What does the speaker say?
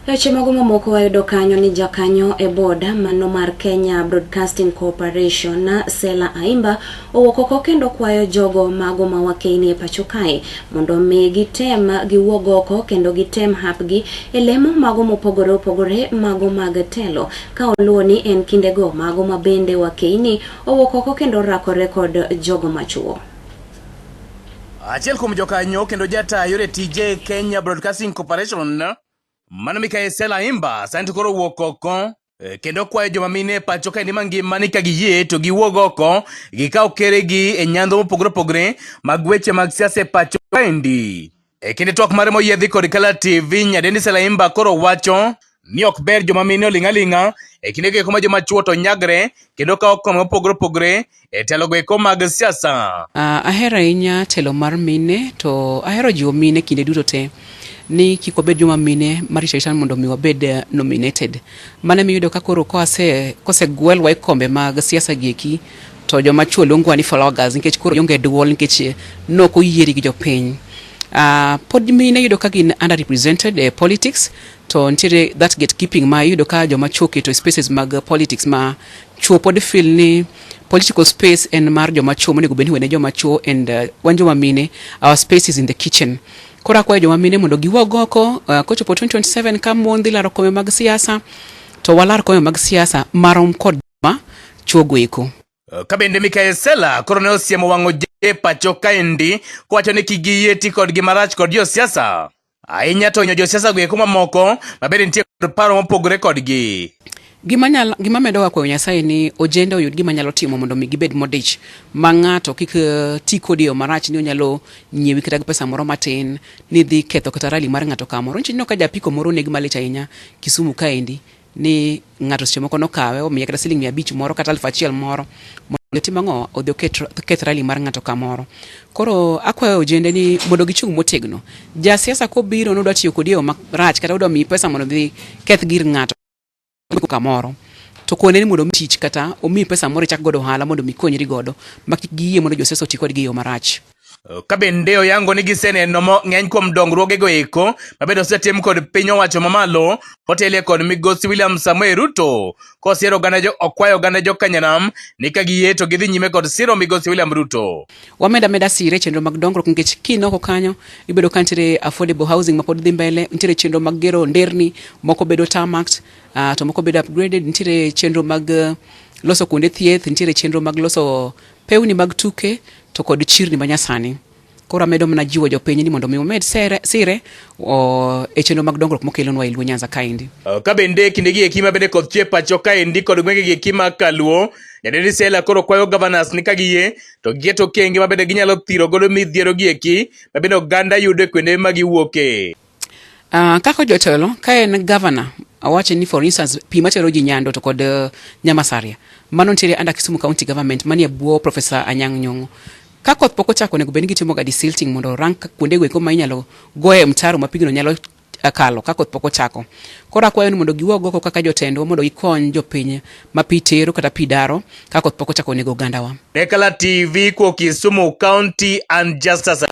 Weche magomo moko wayudo kanyo ni jakanyo e boda mano mar Kenya Broadcasting Corporation Sela Aimba owuok oko kendo kwayo jogo mago ma wakeini e pacho kae mondo mi gitem giwuog oko kendo gitem hapgi e lemo mago mopogore opogore mago mag telo ka oluwo ni en kindego mago ma bende wakeini owuok oko kendo rakore kod jogo machuo. Achiel kuom jokanyo kendo jata yore tije Kenya Broadcasting Corporation mano Mikael Sela Aimba sani koro wuok oko kendo kwayo joma mine pacho kae ni mangima ni ka giyie to giwuog oko gikaw keregi e nyandho mopogore opogore mag weche mag siasa e pacho kaendi. E kinde twak mare moyiedhi kod Kala TV, nyadendi Sela Aimba koro wacho ni ok ber joma mine oling' aling'a e kinde go eko ma joma chuo to nyagre kendo kawo okang' mopogore opogore e telo go eko mag siasa. Ahero ahinya telo mar mine, to ahero jiwo mine kinde duto te ni kik wabed joma mine marito mondo mi wabed nominated. Mane miyudo ka koro kosegwelwa e kombe mag siasa gieki to joma chuo luongwa ni floggers nikech koro onge duol nikech nok oyieri gi jopiny. Pod mine yudo ka gin underrepresented politics, to ntiere that gatekeeping ma yudo ka joma chuo keto spaces mag politics ma chuo pod feel ni political space en mar joma chuo monego bed ni wene joma chuo, and wan joma mine our space is in the kitchen. Kora kwa joma mine mondo giwuog oko kochopo 2027 ka mon dhi laro kombe mag siasa to walar kombe mag siasa marom kod joma chuo goeko. Ka bende Mikael Sela koro ne osiemo wang'o je pacho kaendi kowacho ni kigiyie ti kod gimarach kod josiasa ahinya to josiasa go eko mamoko mabende nitie kod paro mopogore kodgi. Gima medo wa kwa Nyasaye ni ojende oyud gima nyalo timo mondo mi gibed modich ma ng'ato kik ti kod yo marach ni onyalo nyiewi kata pesa moro matin ni dhi ketho kata rally mar ng'ato kamoro. Nchino ka japiko moro negi malich ahinya Kisumu kaendi ni ng'ato seche moko nokawe omiye kata siling 500 moro kata 1,000 moro mondo tim ang'o odhi oket rally mar ng'ato kamoro. Koro akwayo ojende ni mondo gichung motegno. Ja siasa kobiro nodwa tiyo kod yo marach kata odwa mi pesa mondo dhi keth gir ng'ato kamoro to kone ni mondo mitich kata omi pesa moro chak godo hala mondo mikonyri godo makigiyie mondo josiasa oti kod gi yo marach. Ka bende oyango ni giseneno ng'eny kuom dongruoge go eko mabedo osetim kod piny owacho mamalo hotelie kod migosi William Samoei Ruto kosiero okwayo oganda jokanyanam ni ka giyie to gidhi nyime kod siro migosi William Ruto. Wameda sire chenro mag dongruok nikech kinoko kanyo ibedo ka nitiere affordable housing mapod dhi mbele, nitiere chenro mag gero nderni moko bedo tarmacked to moko bedo upgraded, nitiere chenro mag loso kuonde thieth, nitiere chenro mag loso pewni mag tuke to kod chirni manyasani. Koro medo mana jiwo jopiny ni mondo mi omed sire e chenro mag dongruok mokelonwa Luo Nyanza kaendi. Ka bende kinde gi ekima bende koth chwe pacho kaendi kod gwenge gi ekima Kaluo, nyadendi Sela koro kwayo governors ni ka giyie to giketo kenge mabende ginyalo thiro godo midhiero gi eki mabende oganda yudo e kuonde ma giwuoke. Kako jotelo ka en governor awache ni for instance pi matero ji Nyando to kod Nyamasaria mano nitiere under Kisumu County Government manie bwo Professor Anyang' Nyong'o. Ka koth pok ochako nego bed ni gitimo ga desilting mondo rank kuonde go eko ma inyalo goye mtaro ma pigno nyalo kalo ka koth pok ochako. Koro akwayo ni mondo giwuog oko kaka jotendwa mondo gikony jopiny ma pi tero kata pi daro ka koth pok ochako nego oganda wa. Kala TV kwa Kisumu County and Justice